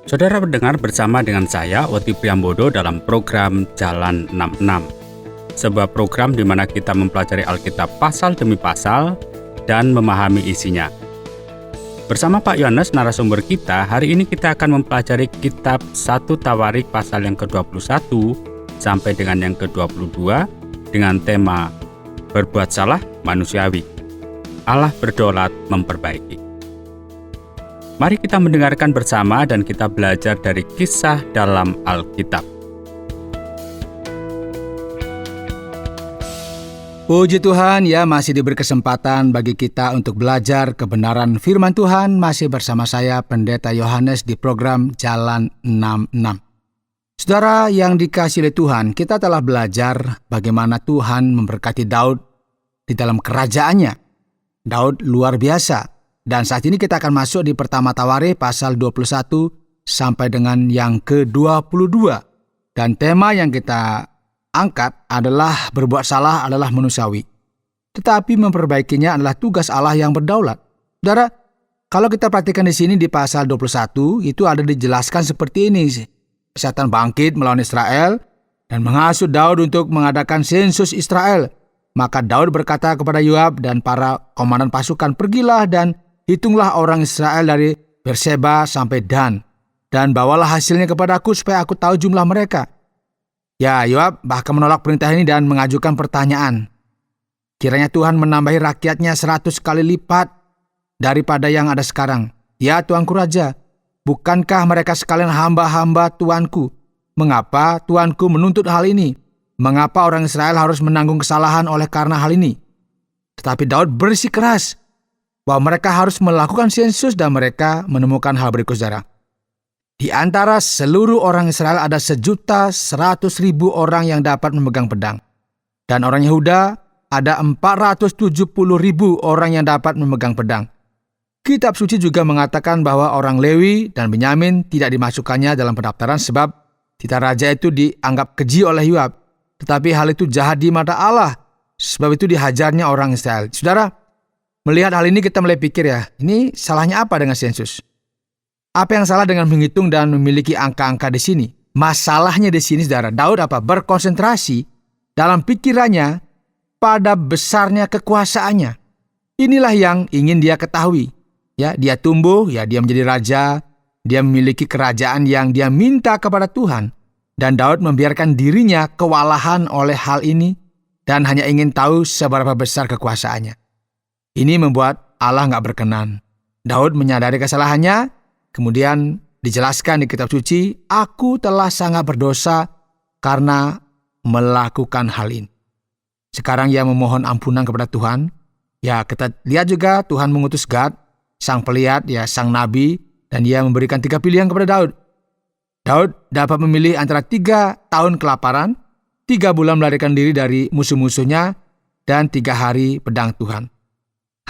Saudara mendengar bersama dengan saya, Oti Priambodo, dalam program Jalan 66. Sebuah program di mana kita mempelajari Alkitab pasal demi pasal dan memahami isinya. Bersama Pak Yohanes, narasumber kita, hari ini kita akan mempelajari kitab 1 Tawarik pasal yang ke-21 sampai dengan yang ke-22 dengan tema Berbuat Salah Manusiawi. Allah berdaulat memperbaiki. Mari kita mendengarkan bersama dan kita belajar dari kisah dalam Alkitab. Puji Tuhan, ya masih diberi kesempatan bagi kita untuk belajar kebenaran firman Tuhan. Masih bersama saya Pendeta Yohanes di program Jalan 66. Saudara yang dikasihi oleh Tuhan, kita telah belajar bagaimana Tuhan memberkati Daud di dalam kerajaannya. Daud luar biasa. Dan saat ini kita akan masuk di pertama Tawarik pasal 21 sampai dengan yang ke-22. Dan tema yang kita angkat adalah berbuat salah adalah manusiawi. Tetapi memperbaikinya adalah tugas Allah yang berdaulat. Saudara, kalau kita perhatikan di sini di pasal 21, itu ada dijelaskan seperti ini. Setan bangkit melawan Israel dan menghasut Daud untuk mengadakan sensus Israel. Maka Daud berkata kepada Yoab dan para komandan pasukan, "Pergilah dan hitunglah orang Israel dari Berseba sampai Dan, dan bawalah hasilnya kepadaku supaya aku tahu jumlah mereka." Ya, Yoab bahkan menolak perintah ini dan mengajukan pertanyaan. Kiranya Tuhan menambahi rakyatnya 100 kali lipat daripada yang ada sekarang. Ya Tuanku Raja, bukankah mereka sekalian hamba-hamba Tuanku? Mengapa Tuanku menuntut hal ini? Mengapa orang Israel harus menanggung kesalahan oleh karena hal ini? Tetapi Daud bersikeras bahwa mereka harus melakukan sensus dan mereka menemukan hal berikut, saudara. Di antara seluruh orang Israel ada 1.100.000 orang yang dapat memegang pedang. Dan orang Yehuda ada 470.000 orang yang dapat memegang pedang. Kitab suci juga mengatakan bahwa orang Lewi dan Benyamin tidak dimasukkannya dalam pendaftaran sebab titah raja itu dianggap keji oleh Yoab. Tetapi hal itu jahat di mata Allah, sebab itu dihajarnya orang Israel. Saudara, melihat hal ini kita mulai pikir ya, ini salahnya apa dengan sensus? Apa yang salah dengan menghitung dan memiliki angka-angka di sini? Masalahnya di sini, saudara, Daud berkonsentrasi dalam pikirannya pada besarnya kekuasaannya. Inilah yang ingin dia ketahui. Ya, dia tumbuh, ya dia menjadi raja, dia memiliki kerajaan yang dia minta kepada Tuhan. Dan Daud membiarkan dirinya kewalahan oleh hal ini dan hanya ingin tahu seberapa besar kekuasaannya. Ini membuat Allah nggak berkenan. Daud menyadari kesalahannya, kemudian dijelaskan di kitab suci, "Aku telah sangat berdosa karena melakukan hal ini." Sekarang ia memohon ampunan kepada Tuhan. Ya, kita lihat juga Tuhan mengutus Gad, sang pelihat, ya sang nabi, dan ia memberikan 3 pilihan kepada Daud. Daud dapat memilih antara 3 tahun kelaparan, 3 bulan melarikan diri dari musuh-musuhnya, dan 3 hari pedang Tuhan.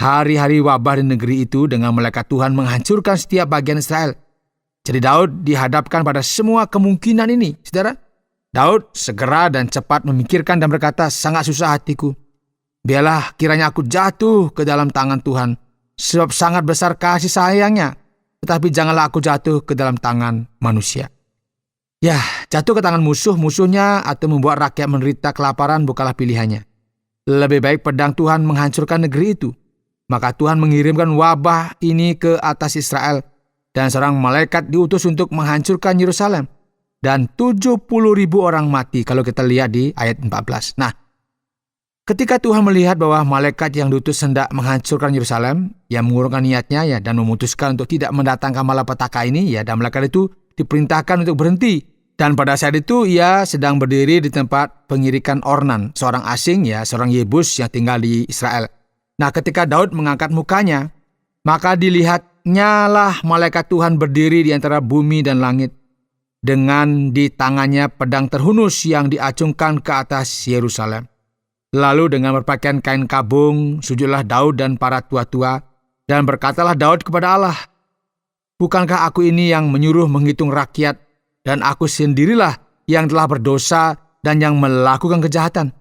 Hari-hari wabah di negeri itu dengan malaikat Tuhan menghancurkan setiap bagian Israel. Jadi Daud dihadapkan pada semua kemungkinan ini. Saudara, Daud segera dan cepat memikirkan dan berkata, "Sangat susah hatiku. Biarlah kiranya aku jatuh ke dalam tangan Tuhan, sebab sangat besar kasih sayangnya. Tetapi janganlah aku jatuh ke dalam tangan manusia." Ya, jatuh ke tangan musuhnya atau membuat rakyat menderita kelaparan bukanlah pilihannya. Lebih baik pedang Tuhan menghancurkan negeri itu. Maka Tuhan mengirimkan wabah ini ke atas Israel. Dan seorang malaikat diutus untuk menghancurkan Yerusalem. Dan 70.000 orang mati kalau kita lihat di ayat 14. Nah, ketika Tuhan melihat bahwa malaikat yang diutus hendak menghancurkan Yerusalem, yang mengurungkan niatnya ya dan memutuskan untuk tidak mendatangkan malapetaka ini, ya dan malaikat itu diperintahkan untuk berhenti. Dan pada saat itu ia sedang berdiri di tempat pengirikan Ornan, seorang asing, ya seorang Yebus yang tinggal di Israel. Nah, ketika Daud mengangkat mukanya, maka dilihatnya lah malaikat Tuhan berdiri di antara bumi dan langit, dengan di tangannya pedang terhunus yang diacungkan ke atas Yerusalem. Lalu dengan berpakaian kain kabung, sujudlah Daud dan para tua-tua, dan berkatalah Daud kepada Allah, "Bukankah aku ini yang menyuruh menghitung rakyat, dan aku sendirilah yang telah berdosa dan yang melakukan kejahatan?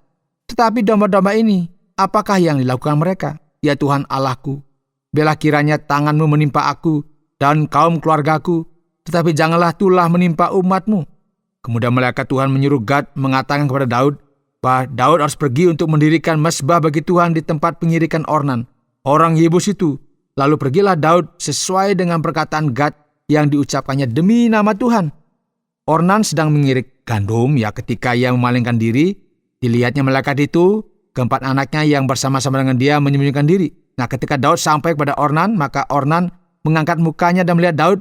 Tetapi domba-domba ini, apakah yang dilakukan mereka? Ya Tuhan Allahku, bela kiranya tanganmu menimpa aku dan kaum keluargaku, tetapi janganlah tulah menimpa umat-Mu. Kemudian malaikat Tuhan menyuruh Gad mengatakan kepada Daud bahwa Daud harus pergi untuk mendirikan mezbah bagi Tuhan di tempat pengirikan Ornan, orang Yebus itu. Lalu pergilah Daud sesuai dengan perkataan Gad yang diucapkannya demi nama Tuhan. Ornan sedang mengirik gandum, ketika ia memalingkan diri, dilihatnya malaikat itu, keempat anaknya yang bersama-sama dengan dia menyembunyikan diri. Ketika Daud sampai kepada Ornan, maka Ornan mengangkat mukanya dan melihat Daud,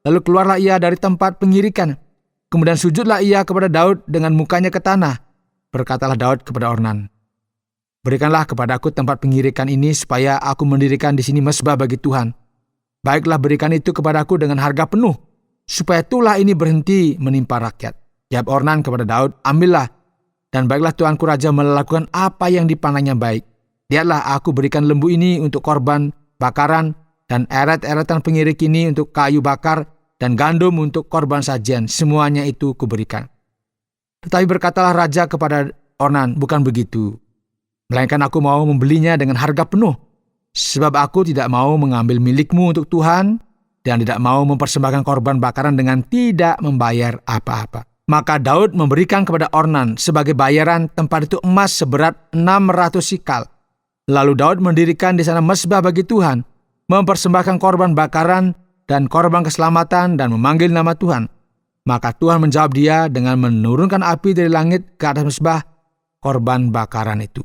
lalu keluarlah ia dari tempat pengirikan. Kemudian sujudlah ia kepada Daud dengan mukanya ke tanah. Berkatalah Daud kepada Ornan, "Berikanlah kepadaku tempat pengirikan ini supaya aku mendirikan di sini mezbah bagi Tuhan. Baiklah, berikan itu kepadaku dengan harga penuh, supaya tulah ini berhenti menimpa rakyat." Jawab Ornan kepada Daud, "Ambillah, dan baiklah tuanku raja melakukan apa yang dipandangnya baik. Lihatlah, aku berikan lembu ini untuk korban bakaran, dan eret-eretan pengirik ini untuk kayu bakar, dan gandum untuk korban sajian. Semuanya itu kuberikan." Tetapi berkatalah raja kepada Ornan, "Bukan begitu, melainkan aku mau membelinya dengan harga penuh, sebab aku tidak mau mengambil milikmu untuk Tuhan, dan tidak mau mempersembahkan korban bakaran dengan tidak membayar apa-apa." Maka Daud memberikan kepada Ornan sebagai bayaran tempat itu emas seberat 600 sikal. Lalu Daud mendirikan di sana mezbah bagi Tuhan, mempersembahkan korban bakaran dan korban keselamatan, dan memanggil nama Tuhan. Maka Tuhan menjawab dia dengan menurunkan api dari langit ke atas mezbah korban bakaran itu.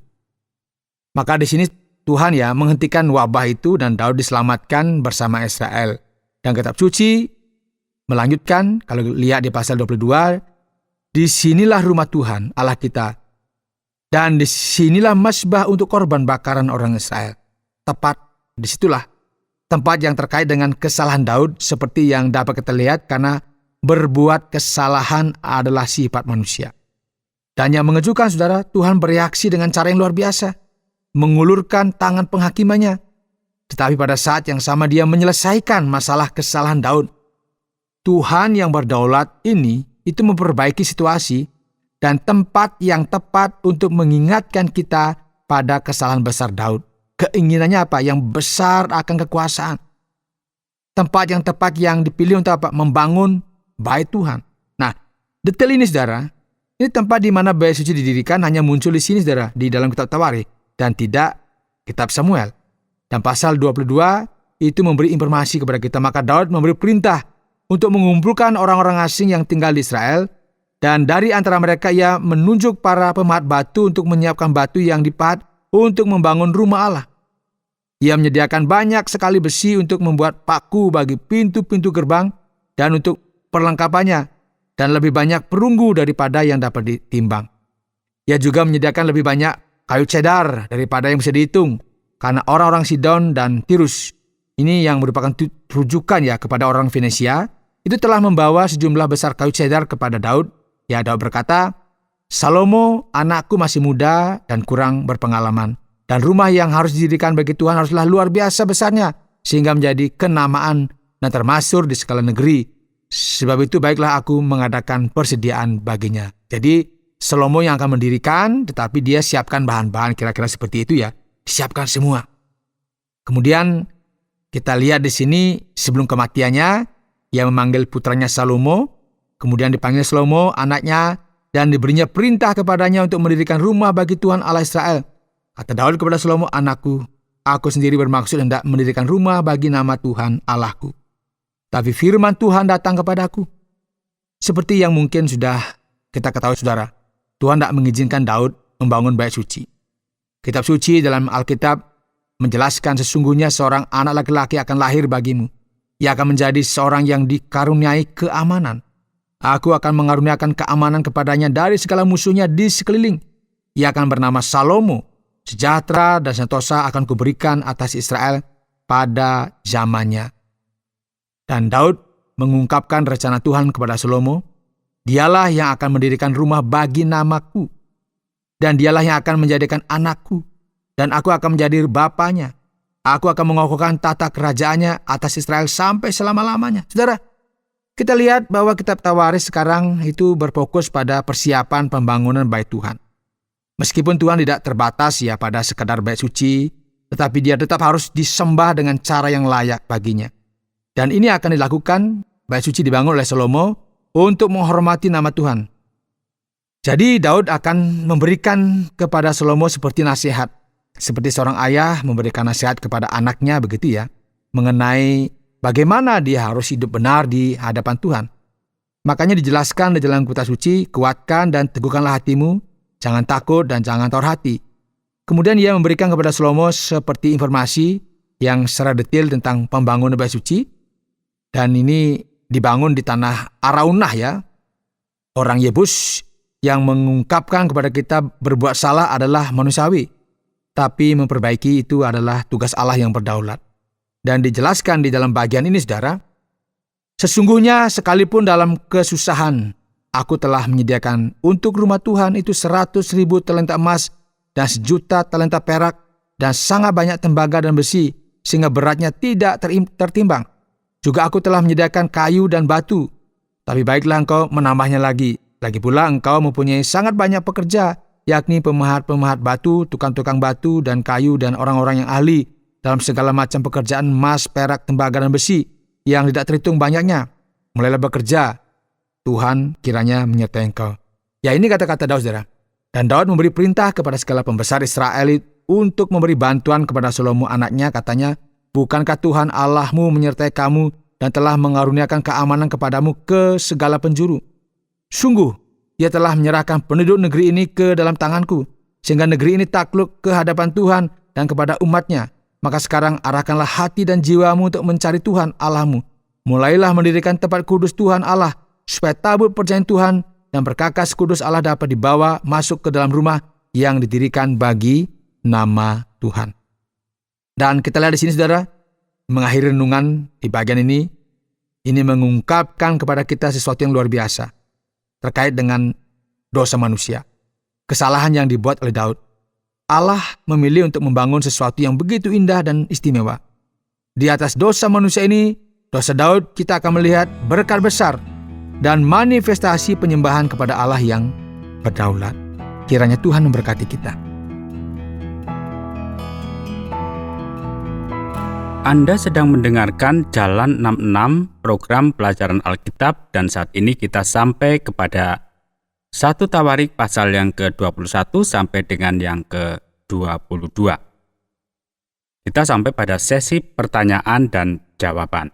Maka di sini Tuhan menghentikan wabah itu, dan Daud diselamatkan bersama Israel. Dan kitab suci melanjutkan, kalau lihat di pasal 22, "Disinilah rumah Tuhan Allah kita, dan disinilah mezbah untuk korban bakaran orang Israel." Tepat disitulah tempat yang terkait dengan kesalahan Daud, seperti yang dapat kita lihat, karena berbuat kesalahan adalah sifat manusia. Dan yang mengejutkan, saudara, Tuhan bereaksi dengan cara yang luar biasa, mengulurkan tangan penghakimannya. Tetapi pada saat yang sama dia menyelesaikan masalah kesalahan Daud. Tuhan yang berdaulat ini itu memperbaiki situasi dan tempat yang tepat untuk mengingatkan kita pada kesalahan besar Daud. Keinginannya apa? Yang besar akan kekuasaan. Tempat yang tepat yang dipilih untuk apa? Membangun bait Tuhan. Nah, detail ini, saudara, ini tempat di mana bait suci didirikan hanya muncul di sini, saudara, di dalam kitab Tawarikh, dan tidak kitab Samuel. Dan pasal 22 itu memberi informasi kepada kita. Maka Daud memberi perintah untuk mengumpulkan orang-orang asing yang tinggal di Israel, dan dari antara mereka ia menunjuk para pemahat batu untuk menyiapkan batu yang dipahat untuk membangun rumah Allah. Ia menyediakan banyak sekali besi untuk membuat paku bagi pintu-pintu gerbang dan untuk perlengkapannya, dan lebih banyak perunggu daripada yang dapat ditimbang. Ia juga menyediakan lebih banyak kayu cedar daripada yang bisa dihitung, karena orang-orang Sidon dan Tirus, ini yang merupakan rujukan kepada orang Venesia, itu telah membawa sejumlah besar kayu cedar kepada Daud. Daud berkata, "Salomo anakku masih muda dan kurang berpengalaman, dan rumah yang harus didirikan bagi Tuhan haruslah luar biasa besarnya, sehingga menjadi kenamaan dan termasyhur di segala negeri. Sebab itu baiklah aku mengadakan persediaan baginya." Jadi Salomo yang akan mendirikan, tetapi dia siapkan bahan-bahan kira-kira seperti itu disiapkan semua. Kemudian kita lihat di sini sebelum kematiannya, ia memanggil putranya Salomo, kemudian dipanggil Salomo anaknya, dan diberinya perintah kepadanya untuk mendirikan rumah bagi Tuhan Allah Israel. Kata Daud kepada Salomo, "Anakku, aku sendiri bermaksud hendak mendirikan rumah bagi nama Tuhan Allahku. Tapi firman Tuhan datang kepadaku." Seperti yang mungkin sudah kita ketahui, saudara, Tuhan tidak mengizinkan Daud membangun bait suci. Kitab suci dalam Alkitab menjelaskan sesungguhnya seorang anak laki-laki akan lahir bagimu. Ia akan menjadi seorang yang dikaruniai keamanan. Aku akan mengaruniakan keamanan kepadanya dari segala musuhnya di sekeliling. Ia akan bernama Salomo. Sejahtera dan sentosa akan kuberikan atas Israel pada zamannya. Dan Daud mengungkapkan rencana Tuhan kepada Salomo. Dialah yang akan mendirikan rumah bagi namaku, dan dialah yang akan menjadikan anakku, dan aku akan menjadi bapanya. Aku akan mengokohkan tata kerajaannya atas Israel sampai selama-lamanya. Saudara, kita lihat bahwa kitab Tawarikh sekarang itu berfokus pada persiapan pembangunan bait Tuhan. Meskipun Tuhan tidak terbatas pada sekadar bait suci, tetapi dia tetap harus disembah dengan cara yang layak baginya. Dan ini akan dilakukan bait suci dibangun oleh Salomo untuk menghormati nama Tuhan. Jadi Daud akan memberikan kepada Salomo seperti nasihat. Seperti seorang ayah memberikan nasihat kepada anaknya begitu ya. Mengenai bagaimana dia harus hidup benar di hadapan Tuhan. Makanya dijelaskan di dalam kitab suci, kuatkan dan teguhkanlah hatimu, jangan takut dan jangan tawar hati. Kemudian ia memberikan kepada Salomo seperti informasi yang secara detail tentang pembangunan bait suci. Dan ini dibangun di tanah Araunah ya. Orang Yebus yang mengungkapkan kepada kita berbuat salah adalah manusiawi. Tapi memperbaiki itu adalah tugas Allah yang berdaulat. Dan dijelaskan di dalam bagian ini saudara, sesungguhnya sekalipun dalam kesusahan, aku telah menyediakan untuk rumah Tuhan itu 100.000 talenta emas dan 1.000.000 talenta perak dan sangat banyak tembaga dan besi, sehingga beratnya tidak tertimbang. Juga aku telah menyediakan kayu dan batu, tapi baiklah engkau menambahnya lagi. Lagi pula engkau mempunyai sangat banyak pekerja, yakni pemahat-pemahat batu, tukang-tukang batu dan kayu dan orang-orang yang ahli dalam segala macam pekerjaan emas, perak, tembaga dan besi, yang tidak terhitung banyaknya. Mulailah bekerja, Tuhan kiranya menyertai engkau. Ya, ini kata-kata Daud, saudara. Dan Daud memberi perintah kepada segala pembesar Israel untuk memberi bantuan kepada Salomo anaknya. Katanya, bukankah Tuhan Allahmu menyertai kamu dan telah mengaruniakan keamanan kepadamu ke segala penjuru? Sungguh, ia telah menyerahkan penduduk negeri ini ke dalam tanganku, sehingga negeri ini takluk ke hadapan Tuhan dan kepada umatnya. Maka sekarang arahkanlah hati dan jiwamu untuk mencari Tuhan Allahmu. Mulailah mendirikan tempat kudus Tuhan Allah, supaya tabut perjanjian Tuhan dan perkakas kudus Allah dapat dibawa masuk ke dalam rumah yang didirikan bagi nama Tuhan. Dan kita lihat di sini saudara, mengakhiri renungan di bagian ini mengungkapkan kepada kita sesuatu yang luar biasa terkait dengan dosa manusia, kesalahan yang dibuat oleh Daud. Allah memilih untuk membangun sesuatu yang begitu indah dan istimewa. Di atas dosa manusia ini, dosa Daud, kita akan melihat berkat besar dan manifestasi penyembahan kepada Allah yang berdaulat. Kiranya Tuhan memberkati kita. Anda sedang mendengarkan Jalan 66 program pelajaran Alkitab, dan saat ini kita sampai kepada 1 Tawarik pasal yang ke-21 sampai dengan yang ke-22. Kita sampai pada sesi pertanyaan dan jawaban.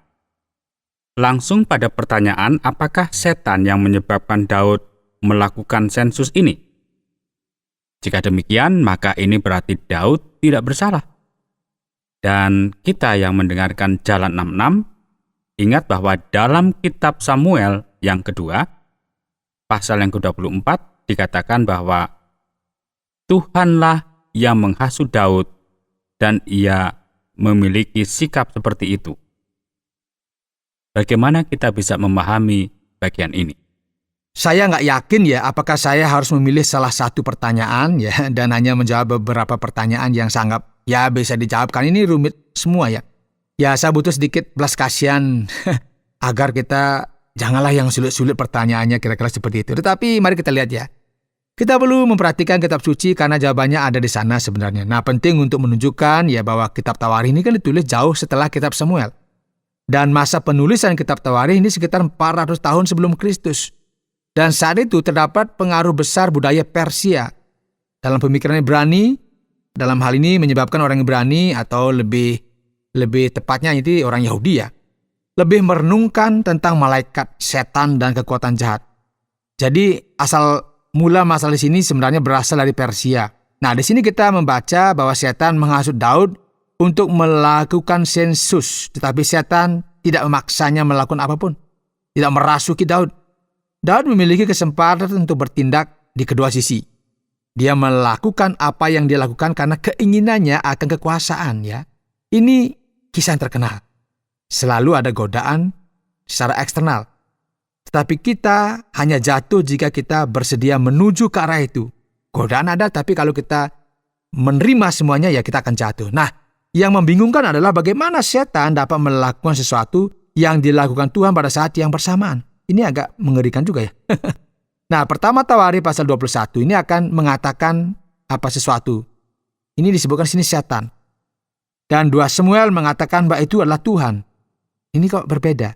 Langsung pada pertanyaan, apakah setan yang menyebabkan Daud melakukan sensus ini? Jika demikian, maka ini berarti Daud tidak bersalah. Dan kita yang mendengarkan Jalan 66, ingat bahwa dalam kitab Samuel yang kedua, pasal yang ke-24, dikatakan bahwa Tuhanlah yang menghasut Daud dan ia memiliki sikap seperti itu. Bagaimana kita bisa memahami bagian ini? Saya nggak yakin ya apakah saya harus memilih salah satu pertanyaan ya dan hanya menjawab beberapa pertanyaan yang sangat bisa dijawabkan. Ini rumit semua ya. Ya, saya butuh sedikit belas kasihan agar kita janganlah yang sulit-sulit pertanyaannya, kira-kira seperti itu. Tetapi mari kita lihat ya. Kita perlu memperhatikan kitab suci karena jawabannya ada di sana sebenarnya. Nah, penting untuk menunjukkan ya bahwa kitab Tawarikh ini kan ditulis jauh setelah kitab Samuel. Dan masa penulisan kitab Tawarikh ini sekitar 400 tahun sebelum Kristus. Dan saat itu terdapat pengaruh besar budaya Persia dalam pemikiran Ibrani. Dalam hal ini menyebabkan orang Ibrani atau lebih tepatnya itu orang Yahudi ya, lebih merenungkan tentang malaikat, setan dan kekuatan jahat. Jadi asal mula masalah di sini sebenarnya berasal dari Persia. Nah, di sini kita membaca bahwa setan menghasut Daud untuk melakukan sensus, tetapi setan tidak memaksanya melakukan apapun, tidak merasuki Daud. Daud memiliki kesempatan untuk bertindak di kedua sisi. Dia melakukan apa yang dia lakukan karena keinginannya akan kekuasaan ya. Ini kisah yang terkenal. Selalu ada godaan secara eksternal. Tetapi kita hanya jatuh jika kita bersedia menuju ke arah itu. Godaan ada, tapi kalau kita menerima semuanya ya kita akan jatuh. Nah, yang membingungkan adalah bagaimana setan dapat melakukan sesuatu yang dilakukan Tuhan pada saat yang bersamaan. Ini agak mengerikan juga ya. Nah, pertama Tawarikh pasal 21 ini akan mengatakan apa sesuatu. Ini disebutkan sini setan. Dan 2 Samuel mengatakan bahwa itu adalah Tuhan. Ini kok berbeda.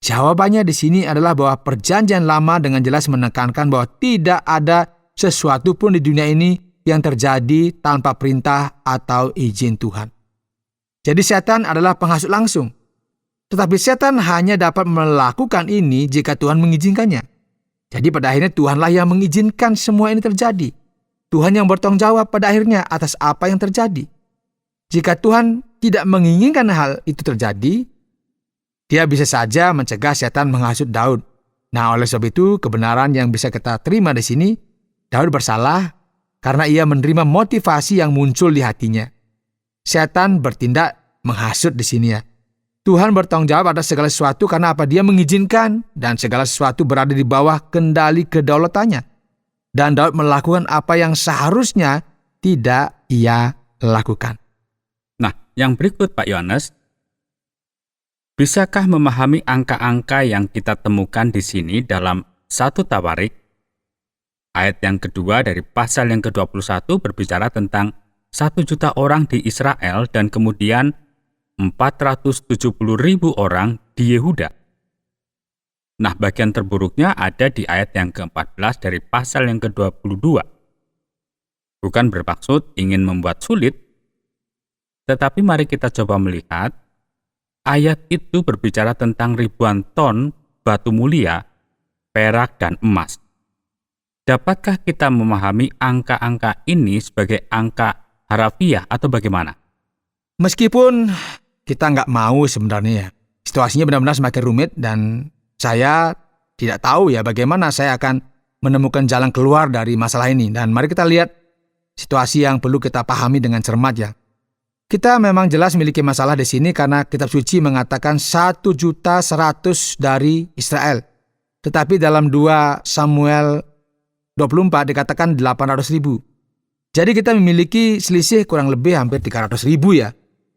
Jawabannya di sini adalah bahwa Perjanjian Lama dengan jelas menekankan bahwa tidak ada sesuatu pun di dunia ini yang terjadi tanpa perintah atau izin Tuhan. Jadi setan adalah penghasut langsung. Tetapi setan hanya dapat melakukan ini jika Tuhan mengizinkannya. Jadi pada akhirnya Tuhanlah yang mengizinkan semua ini terjadi. Tuhan yang bertanggung jawab pada akhirnya atas apa yang terjadi. Jika Tuhan tidak menginginkan hal itu terjadi, Dia bisa saja mencegah setan menghasut Daud. Nah, oleh sebab itu kebenaran yang bisa kita terima di sini, Daud bersalah karena ia menerima motivasi yang muncul di hatinya. Setan bertindak menghasut di sini ya. Tuhan bertanggung jawab atas segala sesuatu karena apa? Dia mengizinkan dan segala sesuatu berada di bawah kendali kedaulatannya. Dan Daud melakukan apa yang seharusnya tidak ia lakukan. Nah, yang berikut Pak Yohanes, bisakah memahami angka-angka yang kita temukan di sini dalam 1 Tawarik? Ayat yang kedua dari pasal yang ke-21 berbicara tentang 1 juta orang di Israel dan kemudian 470.000 orang di Yehuda. Nah, bagian terburuknya ada di ayat yang ke-14 dari pasal yang ke-22. Bukan bermaksud ingin membuat sulit, tetapi mari kita coba melihat ayat itu berbicara tentang ribuan ton batu mulia, perak dan emas. Dapatkah kita memahami angka-angka ini sebagai angka harafiah atau bagaimana? Meskipun kita nggak mau sebenarnya ya. Situasinya benar-benar semakin rumit dan saya tidak tahu ya bagaimana saya akan menemukan jalan keluar dari masalah ini. Dan mari kita lihat situasi yang perlu kita pahami dengan cermat ya. Kita memang jelas memiliki masalah di sini karena kitab suci mengatakan 1.100.000 dari Israel. Tetapi dalam 2 Samuel 24 dikatakan 800.000. Jadi kita memiliki selisih kurang lebih hampir 300.000 ya.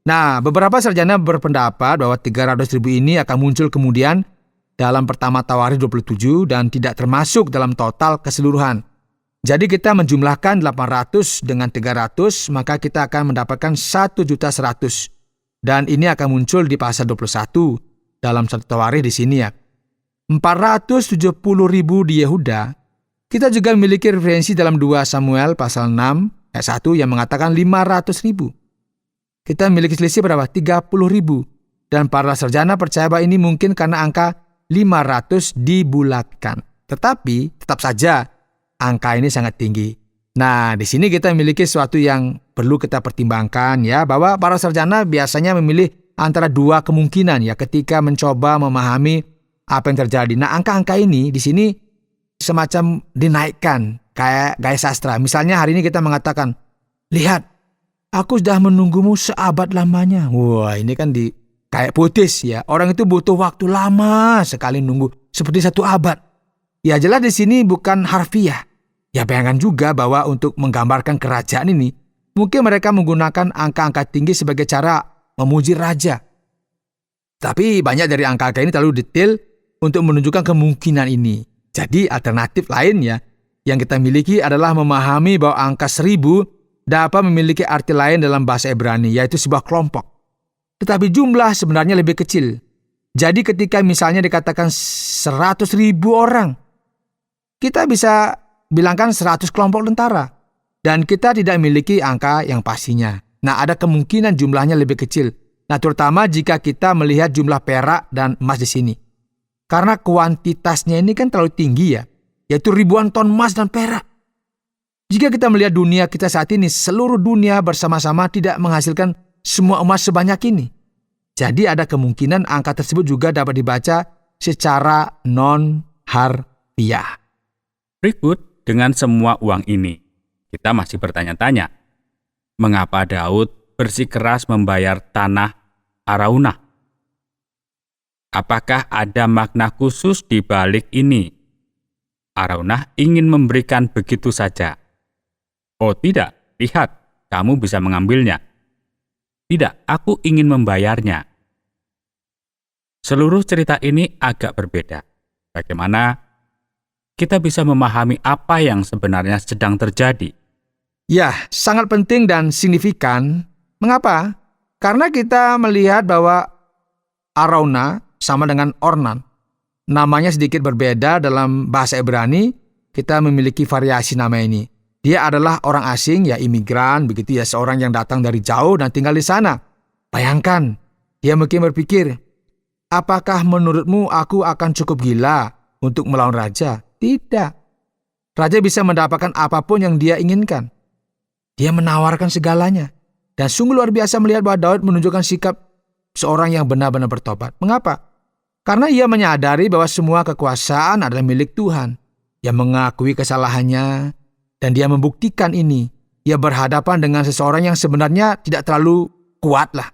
Nah, beberapa sarjana berpendapat bahwa 300.000 ini akan muncul kemudian dalam pertama Tawarikh 27 dan tidak termasuk dalam total keseluruhan. Jadi kita menjumlahkan 800 dengan 300, maka kita akan mendapatkan 1.100.000. Dan ini akan muncul di pasal 21 dalam 1 Tawarikh di sini ya. 470.000 di Yehuda. Kita juga memiliki referensi dalam 2 Samuel pasal 6 ayat 1 yang mengatakan 500.000. Kita memiliki selisih berapa? 30.000. Dan para sarjana percaya bahwa ini mungkin karena angka 500 dibulatkan. Tetapi tetap saja angka ini sangat tinggi. Nah, di sini kita memiliki sesuatu yang perlu kita pertimbangkan ya, bahwa para sarjana biasanya memilih antara 2 kemungkinan ya ketika mencoba memahami apa yang terjadi. Nah, angka-angka ini di sini semacam dinaikkan kayak gaya sastra. Misalnya hari ini kita mengatakan, lihat, aku sudah menunggumu seabad lamanya. Wah, ini kan kayak puitis ya. Orang itu butuh waktu lama sekali nunggu, seperti 1 abad. Ya jelas di sini bukan harfiah. Ya bayangkan juga bahwa untuk menggambarkan kerajaan ini, mungkin mereka menggunakan angka-angka tinggi sebagai cara memuji raja. Tapi banyak dari angka-angka ini terlalu detail untuk menunjukkan kemungkinan ini. Jadi alternatif lain ya, yang kita miliki adalah memahami bahwa angka 1000 dapat memiliki arti lain dalam bahasa Ibrani, yaitu sebuah kelompok. Tetapi jumlah sebenarnya lebih kecil. Jadi ketika misalnya dikatakan 100.000 orang, kita bisa bilangkan 100 kelompok tentara. Dan kita tidak memiliki angka yang pastinya. Nah, ada kemungkinan jumlahnya lebih kecil. Nah, terutama jika kita melihat jumlah perak dan emas di sini. Karena kuantitasnya ini kan terlalu tinggi ya, yaitu ribuan ton emas dan perak. Jika kita melihat dunia kita saat ini, seluruh dunia bersama-sama tidak menghasilkan semua emas sebanyak ini. Jadi ada kemungkinan angka tersebut juga dapat dibaca secara non-harfiah. Berikut, dengan semua uang ini, kita masih bertanya-tanya, mengapa Daud bersikeras membayar tanah Araunah? Apakah ada makna khusus di balik ini? Araunah ingin memberikan begitu saja. Oh tidak, lihat, kamu bisa mengambilnya. Tidak, aku ingin membayarnya. Seluruh cerita ini agak berbeda. Bagaimana kita bisa memahami apa yang sebenarnya sedang terjadi? Ya, sangat penting dan signifikan. Mengapa? Karena kita melihat bahwa Araunah sama dengan Ornan. namanya sedikit berbeda dalam bahasa Ibrani, kita memiliki variasi nama ini. Dia adalah orang asing, ya imigran, begitu ya, seorang yang datang dari jauh dan tinggal di sana. Bayangkan, dia mungkin berpikir, apakah menurutmu aku akan cukup gila untuk melawan raja? Tidak. Raja bisa mendapatkan apapun yang dia inginkan. Dia menawarkan segalanya. Dan sungguh luar biasa melihat bahwa Daud menunjukkan sikap seorang yang benar-benar bertobat. Mengapa? Karena ia menyadari bahwa semua kekuasaan adalah milik Tuhan. Ia mengakui kesalahannya dan dia membuktikan ini. Ia berhadapan dengan seseorang yang sebenarnya tidak terlalu kuat lah.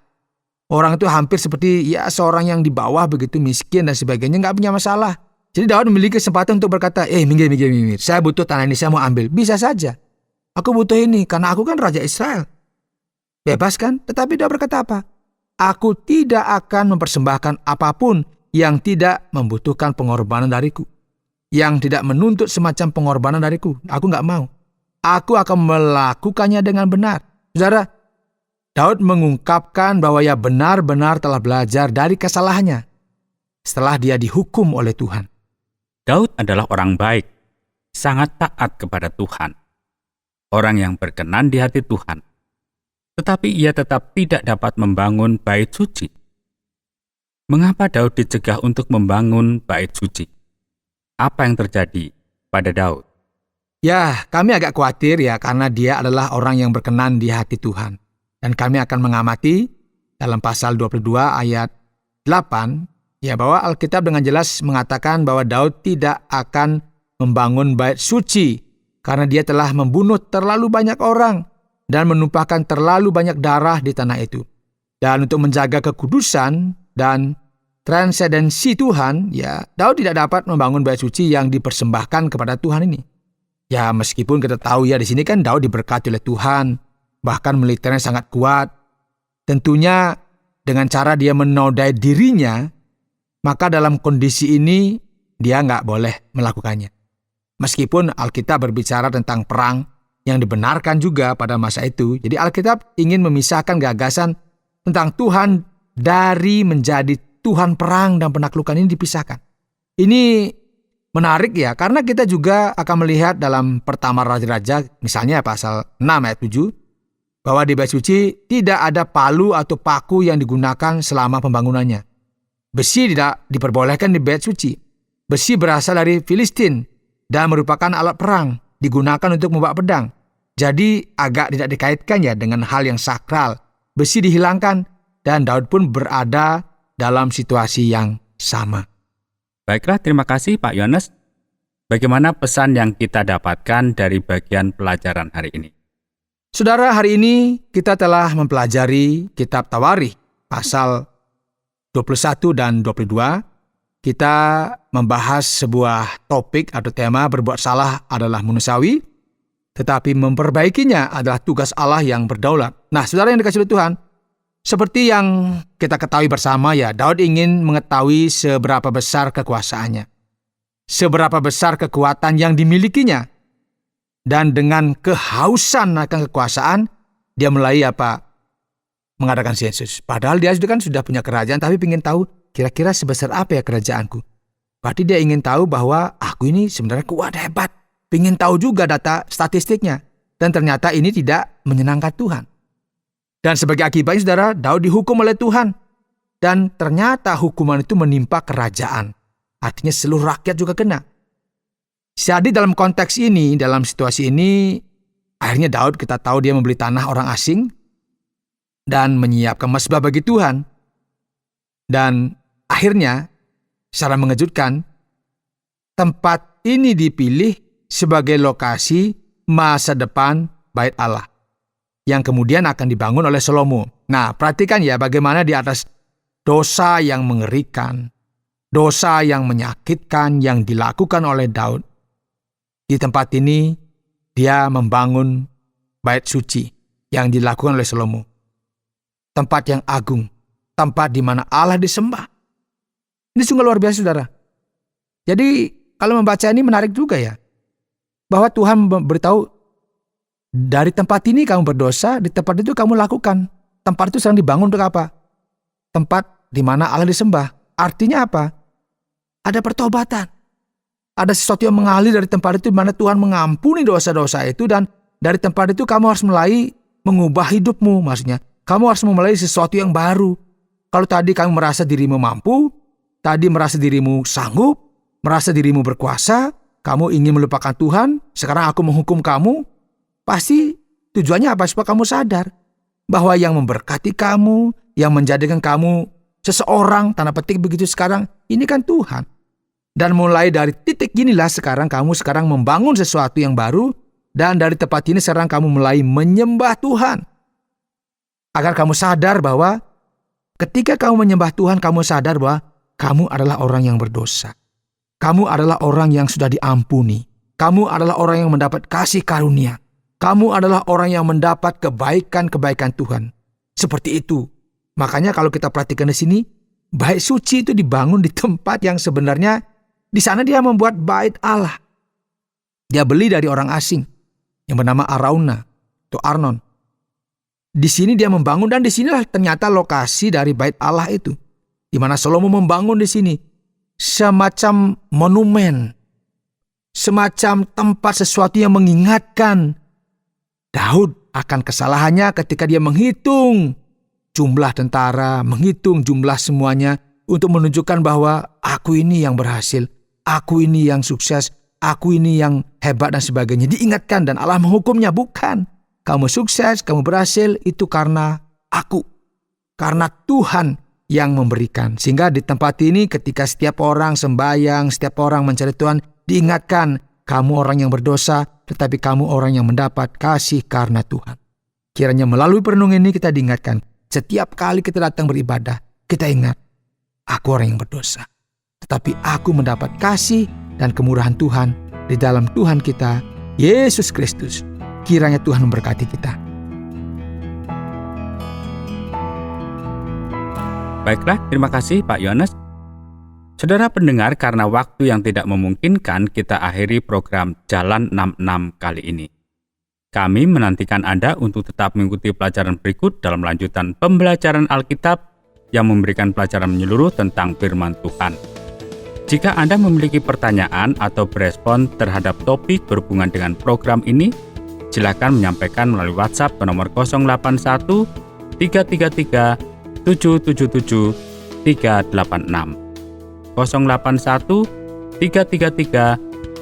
Orang itu hampir seperti seorang yang di bawah begitu, miskin dan sebagainya, nggak punya masalah. Jadi Daud memiliki kesempatan untuk berkata, minggir. Saya butuh tanah ini, saya mau ambil. Bisa saja. Aku butuh ini karena aku kan Raja Israel. Bebas kan? Tetapi dia berkata apa? Aku tidak akan mempersembahkan apapun yang tidak membutuhkan pengorbanan dariku. Yang tidak menuntut semacam pengorbanan dariku. Aku nggak mau. Aku akan melakukannya dengan benar. Saudara, Daud mengungkapkan bahwa ia benar-benar telah belajar dari kesalahannya setelah dia dihukum oleh Tuhan. Daud adalah orang baik, sangat taat kepada Tuhan. Orang yang berkenan di hati Tuhan. Tetapi ia tetap tidak dapat membangun bait suci. Mengapa Daud dicegah untuk membangun bait suci? Apa yang terjadi pada Daud? Ya, kami agak khawatir karena dia adalah orang yang berkenan di hati Tuhan. Dan kami akan mengamati dalam pasal 22 ayat 8, bahwa Alkitab dengan jelas mengatakan bahwa Daud tidak akan membangun bait suci karena dia telah membunuh terlalu banyak orang dan menumpahkan terlalu banyak darah di tanah itu. Dan untuk menjaga kekudusan dan transendensi Tuhan, Daud tidak dapat membangun bait suci yang dipersembahkan kepada Tuhan ini. Ya, meskipun kita tahu di sini kan Daud diberkati oleh Tuhan, bahkan militernya sangat kuat. Tentunya dengan cara dia menodai dirinya, maka dalam kondisi ini dia nggak boleh melakukannya. Meskipun Alkitab berbicara tentang perang yang dibenarkan juga pada masa itu. Jadi Alkitab ingin memisahkan gagasan tentang Tuhan dari menjadi Tuhan perang dan penaklukan ini dipisahkan. Ini menarik karena kita juga akan melihat dalam Pertama Raja-Raja, misalnya pasal 6 ayat 7, bahwa di bait suci tidak ada palu atau paku yang digunakan selama pembangunannya. Besi tidak diperbolehkan di bait suci. Besi berasal dari Filistin dan merupakan alat perang, digunakan untuk membawa pedang. Jadi agak tidak dikaitkan dengan hal yang sakral. Besi dihilangkan dan Daud pun berada dalam situasi yang sama. Baiklah, terima kasih Pak Yohanes. Bagaimana pesan yang kita dapatkan dari bagian pelajaran hari ini? Saudara, hari ini kita telah mempelajari kitab Tawarikh pasal 21 dan 22. Kita membahas sebuah topik atau tema berbuat salah adalah manusiawi, tetapi memperbaikinya adalah tugas Allah yang berdaulat. Nah, saudara yang dikasihi oleh Tuhan, seperti yang kita ketahui bersama Daud ingin mengetahui seberapa besar kekuasaannya, seberapa besar kekuatan yang dimilikinya, dan dengan kehausan akan kekuasaan, dia mulai mengadakan sensus. Padahal dia sudah punya kerajaan, tapi ingin tahu kira-kira sebesar apa kerajaanku. Berarti dia ingin tahu bahwa aku ini sebenarnya kuat, hebat. Ingin tahu juga data statistiknya. Dan ternyata ini tidak menyenangkan Tuhan. Dan sebagai akibatnya saudara, Daud dihukum oleh Tuhan. Dan ternyata hukuman itu menimpa kerajaan. Artinya seluruh rakyat juga kena. Jadi dalam konteks ini, dalam situasi ini, akhirnya Daud kita tahu dia membeli tanah orang asing dan menyiapkan mezbah bagi Tuhan. Dan akhirnya, secara mengejutkan, tempat ini dipilih sebagai lokasi masa depan bait Allah yang kemudian akan dibangun oleh Salomo. Nah, perhatikan bagaimana di atas dosa yang mengerikan, dosa yang menyakitkan yang dilakukan oleh Daud. Di tempat ini, dia membangun bait suci yang dilakukan oleh Salomo. Tempat yang agung, tempat di mana Allah disembah. Ini sungguh luar biasa, saudara. Jadi, kalau membaca ini menarik juga bahwa Tuhan beritahu, dari tempat ini kamu berdosa, di tempat itu kamu lakukan. Tempat itu sedang dibangun untuk apa? Tempat di mana Allah disembah. Artinya apa? ada pertobatan. Ada sesuatu yang mengalir dari tempat itu, di mana Tuhan mengampuni dosa-dosa itu, dan dari tempat itu kamu harus mulai mengubah hidupmu. Maksudnya, kamu harus memulai sesuatu yang baru. Kalau tadi kamu merasa dirimu mampu, tadi merasa dirimu sanggup, merasa dirimu berkuasa, kamu ingin melupakan Tuhan, sekarang aku menghukum kamu, pasti tujuannya apa? Supaya kamu sadar bahwa yang memberkati kamu, yang menjadikan kamu seseorang, tanda petik begitu sekarang, ini kan Tuhan. Dan mulai dari titik inilah kamu sekarang membangun sesuatu yang baru, dan dari tempat ini sekarang kamu mulai menyembah Tuhan. Agar kamu sadar bahwa ketika kamu menyembah Tuhan, kamu sadar bahwa kamu adalah orang yang berdosa. Kamu adalah orang yang sudah diampuni. Kamu adalah orang yang mendapat kasih karunia. Kamu adalah orang yang mendapat kebaikan-kebaikan Tuhan. Seperti itu. Makanya kalau kita perhatikan di sini, bait suci itu dibangun di tempat yang sebenarnya di sana dia membuat bait Allah. Dia beli dari orang asing yang bernama Arauna atau Arnon. Di sini dia membangun, dan di sinilah ternyata lokasi dari bait Allah itu, di mana Salomo membangun di sini semacam monumen, semacam tempat sesuatu yang mengingatkan Daud akan kesalahannya ketika dia menghitung jumlah tentara, menghitung jumlah semuanya untuk menunjukkan bahwa aku ini yang berhasil, aku ini yang sukses, aku ini yang hebat dan sebagainya. Diingatkan, dan Allah menghukumnya, bukan. Kamu sukses, kamu berhasil, itu karena aku. Karena Tuhan yang memberikan. Sehingga di tempat ini ketika setiap orang sembahyang, setiap orang mencari Tuhan, diingatkan, kamu orang yang berdosa, tetapi kamu orang yang mendapat kasih karena Tuhan. Kiranya melalui perenungan ini kita diingatkan, setiap kali kita datang beribadah, kita ingat, aku orang yang berdosa. Tetapi aku mendapat kasih dan kemurahan Tuhan di dalam Tuhan kita, Yesus Kristus. Kiranya Tuhan memberkati kita. Baiklah, terima kasih Pak Yohanes. Saudara pendengar, karena waktu yang tidak memungkinkan, kita akhiri program Jalan 66 kali ini. Kami menantikan Anda untuk tetap mengikuti pelajaran berikut dalam lanjutan pembelajaran Alkitab yang memberikan pelajaran menyeluruh tentang firman Tuhan. Jika Anda memiliki pertanyaan atau berespon terhadap topik berhubungan dengan program ini, silakan menyampaikan melalui WhatsApp ke nomor 081 333 777 386 081 333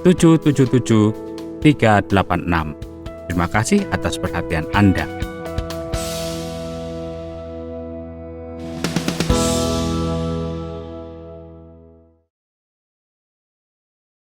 777 386. Terima kasih atas perhatian Anda.